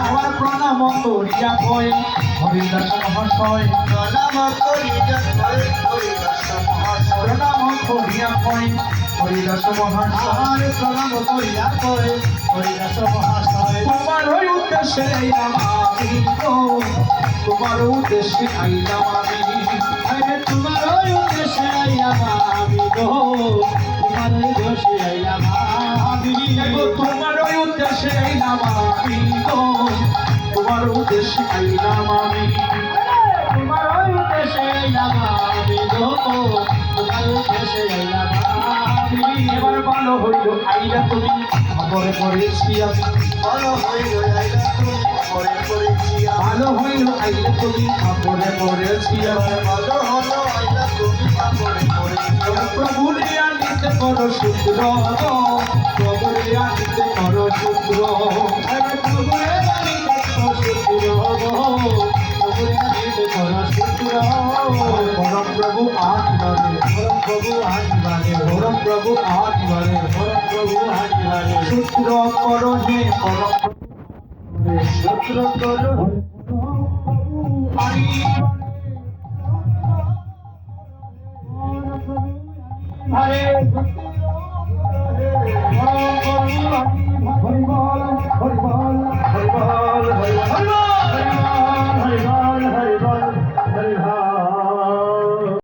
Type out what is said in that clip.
আমার প্রণাম করিয়া কয় হরিদাস মহাশয়, প্রণাম করিয়া কয় হরিদাস মহাশয়, প্রণাম করিয়া কয় হরিদাস মহাশয়, আর প্রণাম করিয়া কয় হরিদাস মহাশয়। তোমার ওই উদ্দেশ্যে আইলাম আমি গো, তোমার উদ্দেশ্যে আইলাম আমি, আরে তোমার ওই উদ্দেশ্যে আইলাম আমি গো, তোমার উদ্দেশ্যে আইলাম আমি গো, তোমার ওই উদ্দেশ্যে আইলাম আমি গো, তোমার উদ্দেশ্যে আইলাম আমি। তোমার ওই উদ্দেশ্যে আইলাম আমি গো, তোমার উদ্দেশ্যে আইলাম আমি। এবার ভালো হইল আইলা তুমি, খবরে পড়েছি আমি, ভালো হইল আইলা তুমি, খবরে পড়েছি আমি। ভালো হইল আইলা তুমি, খবরে পড়েছি আমি। ভালো হলো আইলা তুমি, খবরে পড়েছি আমি। প্রভু আনিতে করো সূত্র, প্রভুরে আনিতে করো সূত্র, আরে প্রভুরে আনিতে করো সূত্র গো, প্রভুরে আনিতে করো সূত্র। পরম প্রভু আদিবারে, পরম প্রভু আদিবারে, পরম প্রভু আদিবারে, পরম প্রভু আদিবারে। সূত্র করো হে পরম সূত্র করো আরে